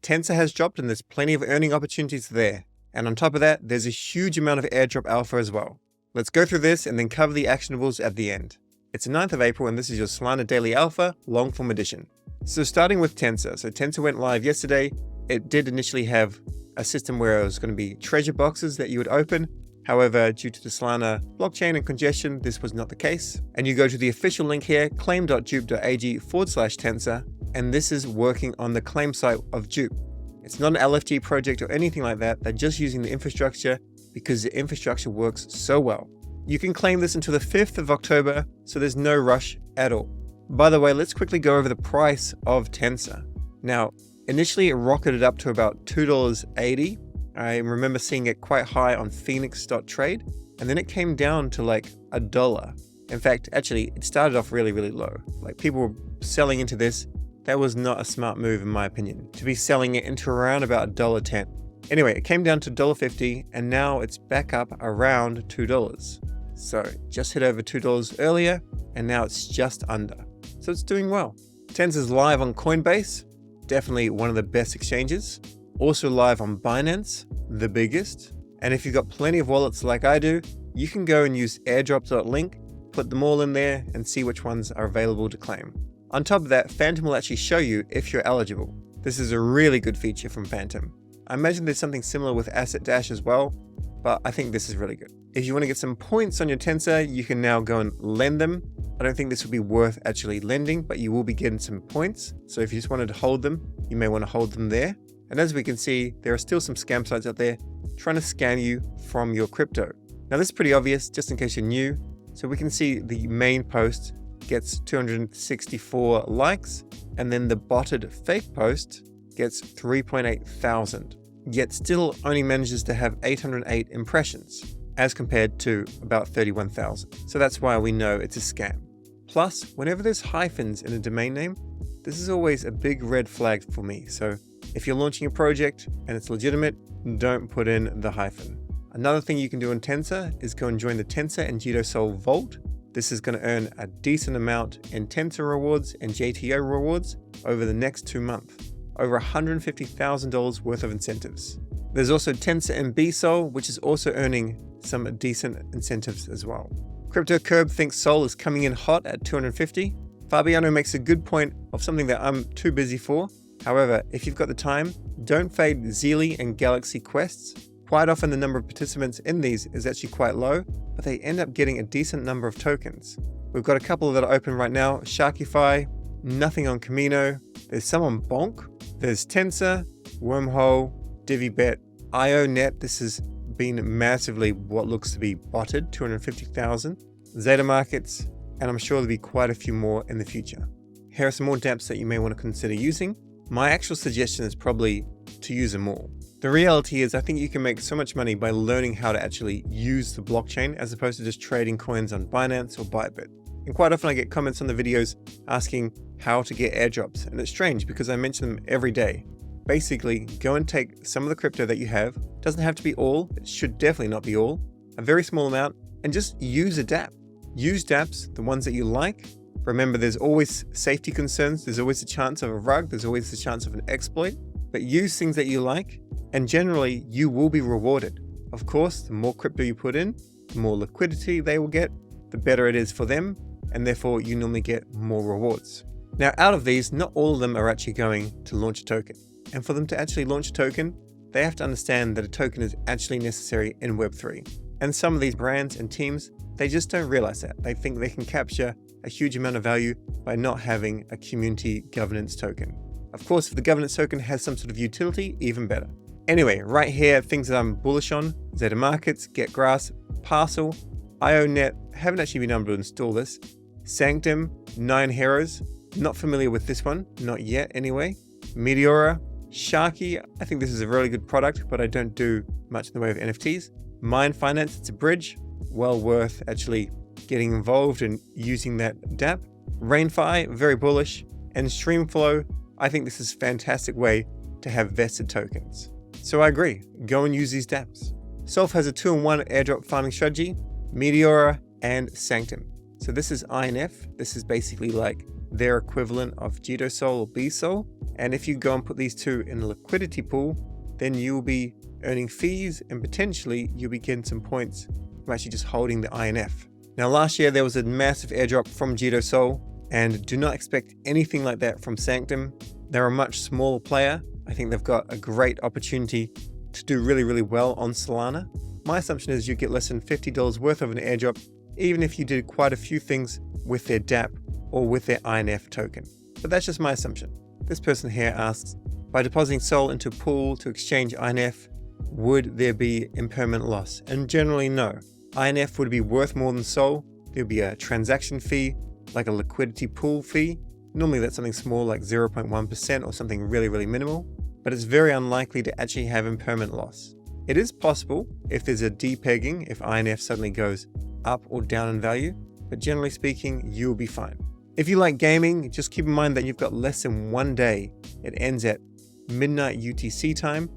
Tensor has dropped and there's plenty of earning opportunities there. And on top of that, there's a huge amount of airdrop alpha as well. Let's go through this and then cover the actionables at the end. It's the 9th of April and this is your Solana Daily Alpha long form edition. So starting with Tensor. So Tensor went live yesterday. It did initially have a system where it was going to be treasure boxes that you would open. However, due to the Solana blockchain and congestion, this was not the case. And you go to the official link here, claim.dupe.ag/Tensor, and this is working on the claim site of Dupe. It's not an LFG project or anything like that. They're just using the infrastructure because the infrastructure works so well. You can claim this until the 5th of October, so there's no rush at all. By the way, let's quickly go over the price of Tensor. Now, initially it rocketed up to about $2.80. I remember seeing it quite high on Phoenix.trade, and then it came down to like $1. In fact, actually, it started off really, really low. Like people were selling into this. That was not a smart move in my opinion, to be selling it into around about $1.10. Anyway, it came down to $1.50 and now it's back up around $2. So just hit over $2 earlier and now it's just under. So it's doing well. Tensor's live on Coinbase, definitely one of the best exchanges. Also live on Binance, the biggest. And if you've got plenty of wallets like I do, you can go and use airdrops.link, put them all in there and see which ones are available to claim. On top of that, Phantom will actually show you if you're eligible. This is a really good feature from Phantom. I imagine there's something similar with Asset Dash as well, but I think this is really good. If you want to get some points on your Tensor, you can now go and lend them. I don't think this would be worth actually lending, but you will be getting some points. So if you just wanted to hold them, you may want to hold them there. And as we can see, there are still some scam sites out there trying to scam you from your crypto. Now this is pretty obvious, just in case you're new. So we can see the main post gets 264 likes, and then the botted fake post gets 3.8 thousand, yet still only manages to have 808 impressions, as compared to about 31,000. So that's why we know it's a scam. Plus, whenever there's hyphens in a domain name, this is always a big red flag for me. So if you're launching a project and it's legitimate, don't put in the hyphen. Another thing you can do on Tensor is go and join the Tensor and JitoSol Vault. This is going to earn a decent amount in Tensor rewards and JTO rewards over the next 2 months. Over $150,000 worth of incentives. There's also Tensor and BSOL, which is also earning some decent incentives as well. Crypto Curb thinks Sol is coming in hot at 250. Fabiano makes a good point of something that I'm too busy for. However, if you've got the time, don't fade Zealy and Galxe quests. Quite often the number of participants in these is actually quite low, but they end up getting a decent number of tokens. We've got a couple that are open right now, SharkyFi, nothing on Clayno, there's some on Bonk, there's Tensor, Wormhole, DiviBet, IONet, this has been massively what looks to be botted, 250,000, Zeta Markets, and I'm sure there'll be quite a few more in the future. Here are some more dApps that you may want to consider using. My actual suggestion is probably to use them all. The reality is I think you can make so much money by learning how to actually use the blockchain as opposed to just trading coins on Binance or Bybit. And quite often I get comments on the videos asking how to get airdrops, and it's strange because I mention them every day. Basically, go and take some of the crypto that you have, doesn't have to be all, it should definitely not be all, a very small amount, and just use a dApp. Use dApps, the ones that you like. Remember, there's always safety concerns, there's always a chance of a rug, there's always a chance of an exploit, but use things that you like, and generally you will be rewarded. Of course, the more crypto you put in, the more liquidity they will get, the better it is for them, and therefore you normally get more rewards. Now, out of these, not all of them are actually going to launch a token. And for them to actually launch a token, they have to understand that a token is actually necessary in Web3. And some of these brands and teams, they just don't realize that. They think they can capture a huge amount of value by not having a community governance token. Of course, if the governance token has some sort of utility, even better. Anyway, right here, things that I'm bullish on, Zeta Markets, GetGrass, Parcel, IONet, haven't actually been able to install this, Sanctum, Nyan Heroes, not familiar with this one, not yet anyway, Meteora, Sharky, I think this is a really good product, but I don't do much in the way of NFTs. Mind Finance, it's a bridge, well worth actually getting involved and using that dApp. RainFi, very bullish, and Streamflow, I think this is a fantastic way to have vested tokens. So I agree, go and use these dApps. Solf has a 2-in-1 airdrop farming strategy, Meteora and Sanctum. So this is INF, this is basically like their equivalent of JitoSol or BSol. And if you go and put these two in a liquidity pool, then you'll be earning fees and potentially you'll be getting some points from actually just holding the INF. Now last year there was a massive airdrop from JitoSol, and do not expect anything like that from Sanctum. They're a much smaller player. I think they've got a great opportunity to do really, really well on Solana. My assumption is you get less than $50 worth of an airdrop, even if you did quite a few things with their DApp or with their INF token. But that's just my assumption. This person here asks, by depositing SOL into a pool to exchange INF, would there be impermanent loss? And generally no. INF would be worth more than SOL. There'd be a transaction fee, like a liquidity pool fee. Normally that's something small like 0.1% or something really, really minimal, but it's very unlikely to actually have impermanent loss. It is possible if there's a depegging, if INF suddenly goes up or down in value, but generally speaking, you'll be fine. If you like gaming, just keep in mind that you've got less than 1 day. It ends at midnight UTC time.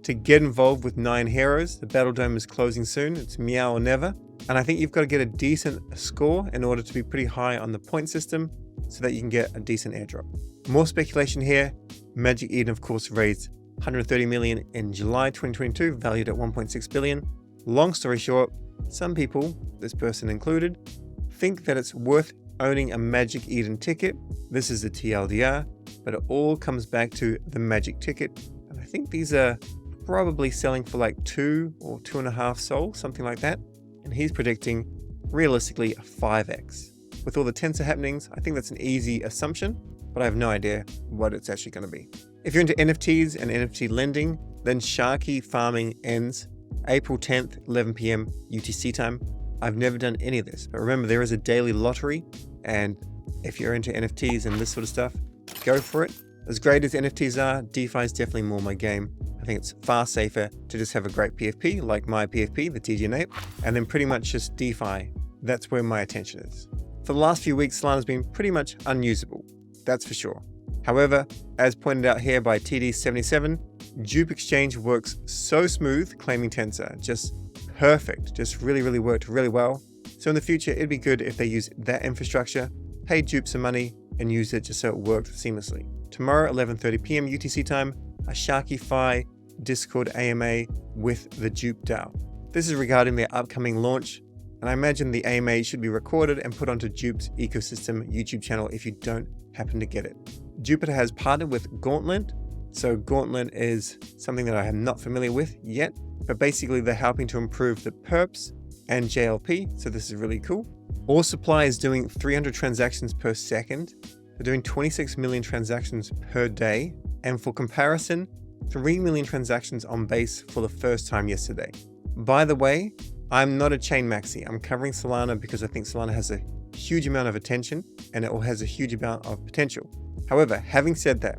To get involved with Nyan Heroes, the Battle Dome is closing soon. It's meow or never. And I think you've got to get a decent score in order to be pretty high on the point system so that you can get a decent airdrop. More speculation here. MagicEden, of course, raised 130 million in July 2022, valued at 1.6 billion. Long story short, some people, this person included, think that it's worth owning a MagicEden ticket. This is the TLDR, but it all comes back to the Magic ticket. And I think these are probably selling for like 2 or 2.5 SOL, something like that. And he's predicting realistically a 5x. With all the Tensor happenings, I think that's an easy assumption, but I have no idea what it's actually going to be. If you're into NFTs and NFT lending, then Sharky farming ends April 10th, 11 p.m. UTC time. I've never done any of this, but remember there is a daily lottery, and if you're into NFTs and this sort of stuff, go for it. As great as NFTs are, DeFi is definitely more my game. I think it's far safer to just have a great PFP, like my PFP, the TGN Ape, and then pretty much just DeFi. That's where my attention is. For the last few weeks, Solana's been pretty much unusable, that's for sure. However, as pointed out here by TD77, Dupe Exchange works so smooth, claiming Tensor, just perfect, just really worked really well. So in the future, it'd be good if they use that infrastructure, pay Dupe some money, and use it just so it worked seamlessly. Tomorrow, 11:30 p.m. UTC time, a SharkyFi Discord AMA with the Dupe DAO. This is regarding their upcoming launch, and I imagine the AMA should be recorded and put onto Dupe's ecosystem YouTube channel if you don't happen to get it. Jupiter has partnered with Gauntlet, so Gauntlet is something that I am not familiar with yet, but basically they're helping to improve the perps and JLP, so this is really cool. All Supply is doing 300 transactions per second. They're doing 26 million transactions per day, and for comparison, 3 million transactions on Base for the first time yesterday. By the way, I'm not a chain maxi. I'm covering Solana because I think Solana has a huge amount of attention and it all has a huge amount of potential. However, having said that,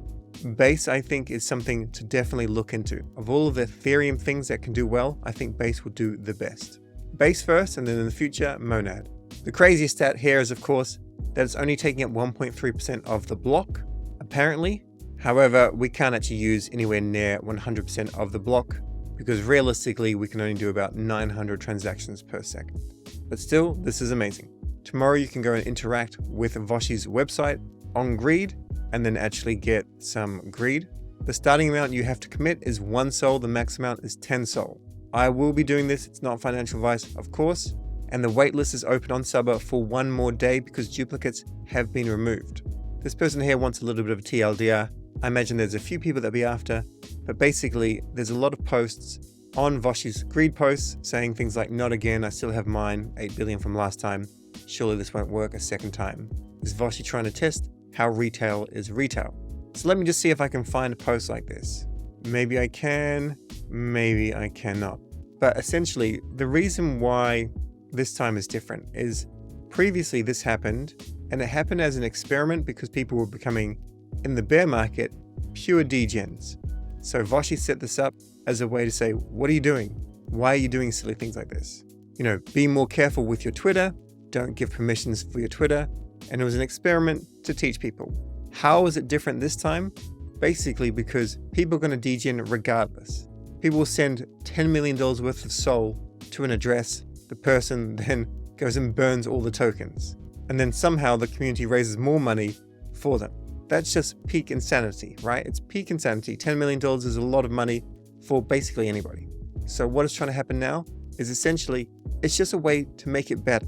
Base I think is something to definitely look into. Of all of the Ethereum things that can do well, I think Base will do the best. Base first, and then in the future, Monad. The craziest stat here is, of course, that it's only taking up 1.3% of the block, apparently. However, we can't actually use anywhere near 100% of the block because realistically, we can only do about 900 transactions per second. But still, this is amazing. Tomorrow, you can go and interact with Voshi's website on Greed and then actually get some Greed. The starting amount you have to commit is 1 SOL. The max amount is 10 SOL. I will be doing this. It's not financial advice, of course. And the waitlist is open on Subber for 1 more day because duplicates have been removed. This person here wants a little bit of a TLDR. I imagine there's a few people that be after, but basically there's a lot of posts on Voshi's Greed posts saying things like, not again, I still have mine, 8 billion from last time. Surely this won't work a second time. Is Voshi trying to test how retail is retail? So let me just see if I can find a post like this. Maybe I can, maybe I cannot. But essentially, the reason why this time is different is previously this happened, and it happened as an experiment because people were becoming, in the bear market, pure degens. So Voshi set this up as a way to say, what are you doing? Why are you doing silly things like this? You know, be more careful with your Twitter, don't give permissions for your Twitter, and it was an experiment to teach people. How is it different this time? Basically because people are going to degen regardless. People will send $10 million worth of SOL to an address. The person then goes and burns all the tokens. And then somehow the community raises more money for them. That's just peak insanity, right? It's peak insanity. $10 million is a lot of money for basically anybody. So what is trying to happen now is essentially, it's just a way to make it better,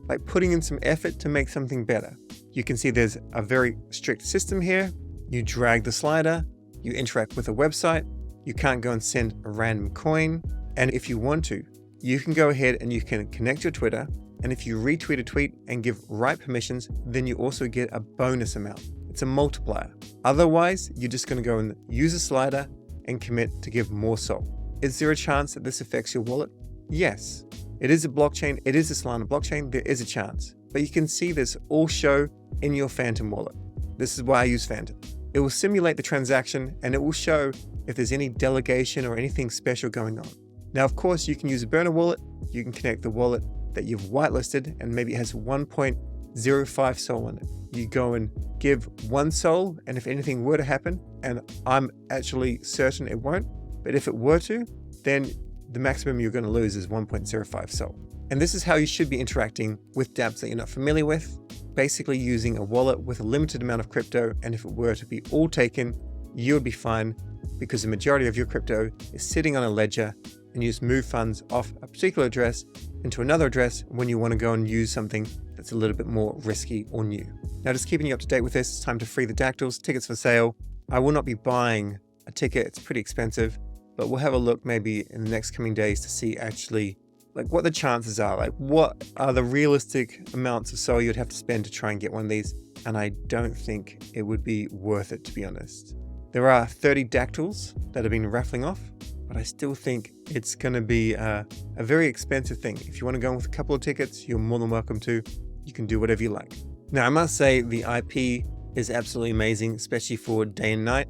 like putting in some effort to make something better. You can see there's a very strict system here. You drag the slider, you interact with a website, you can't go and send a random coin. And if you want to, you can go ahead and you can connect your Twitter. And if you retweet a tweet and give right permissions, then you also get a bonus amount. It's a multiplier. Otherwise, you're just going to go and use a slider and commit to give more SOL. Is there a chance that this affects your wallet? Yes. It is a blockchain. It is a Solana blockchain. There is a chance. But you can see this all show in your Phantom wallet. This is why I use Phantom. It will simulate the transaction and it will show if there's any delegation or anything special going on. Now, of course, you can use a burner wallet. You can connect the wallet that you've whitelisted and maybe it has 1.05 SOL on it. You go and give 1 SOL, and if anything were to happen, and I'm actually certain it won't, but if it were to, then the maximum you're going to lose is 1.05 SOL. And this is how you should be interacting with dApps that you're not familiar with, basically using a wallet with a limited amount of crypto, and if it were to be all taken, you would be fine because the majority of your crypto is sitting on a ledger and you just move funds off a particular address into another address when you want to go and use something that's a little bit more risky or new. Now, just keeping you up to date with this, it's time to free the dactyls, tickets for sale. I will not be buying a ticket, it's pretty expensive, but we'll have a look maybe in the next coming days to see actually like what the chances are, like what are the realistic amounts of SOL you'd have to spend to try and get one of these. And I don't think it would be worth it, to be honest. There are 30 dactyls that have been raffling off, but I still think it's going to be a very expensive thing. If you want to go in with a couple of tickets, you're more than welcome to. You can do whatever you like. Now, I must say the IP is absolutely amazing, especially for day and night.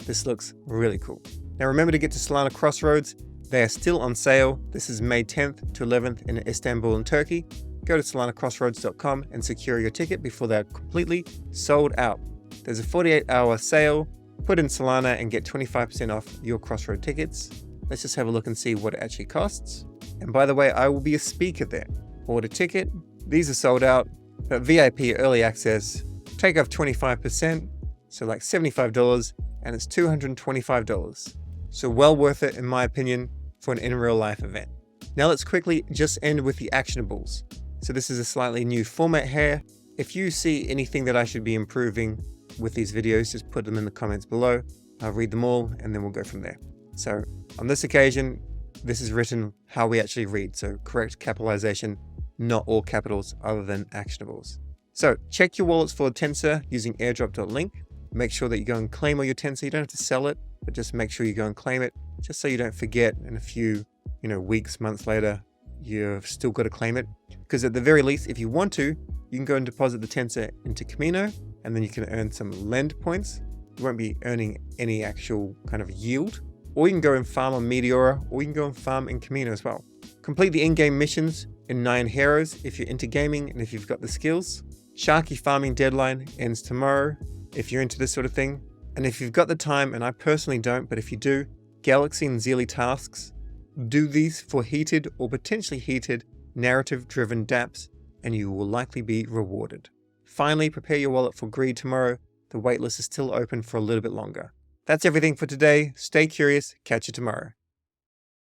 This looks really cool. Now, remember to get to Solana Crossroads. They are still on sale. This is May 10th to 11th in Istanbul in Turkey. Go to solanacrossroads.com and secure your ticket before they're completely sold out. There's a 48-hour sale. Put in Solana and get 25% off your Crossroad tickets. Let's just have a look and see what it actually costs. And by the way, I will be a speaker there. Order ticket. These are sold out, but VIP early access, take off 25%, so like $75, and it's $225. So well worth it, in my opinion, for an in real life event. Now let's quickly just end with the actionables. So this is a slightly new format here. If you see anything that I should be improving with these videos, just put them in the comments below. I'll read them all and then we'll go from there. So on this occasion, this is written how we actually read. So correct capitalization, not all capitals other than actionables. So check your wallets for Tensor using airdrop.link. Make sure that you go and claim all your Tensor. You don't have to sell it, but just make sure you go and claim it just so you don't forget in a few, weeks, months later, you've still got to claim it. Because at the very least, if you want to, you can go and deposit the Tensor into Clayno, and then you can earn some lend points. You won't be earning any actual kind of yield. Or you can go and farm on Meteora, or you can go and farm in Clayno as well. Complete the in-game missions in Nyan Heroes if you're into gaming and if you've got the skills. Sharky farming deadline ends tomorrow if you're into this sort of thing. And if you've got the time, and I personally don't, but if you do, Galxe and Zealy tasks, do these for heated or potentially heated narrative-driven dApps, and you will likely be rewarded. Finally, prepare your wallet for greed tomorrow. The waitlist is still open for a little bit longer. That's everything for today. Stay curious. Catch you tomorrow.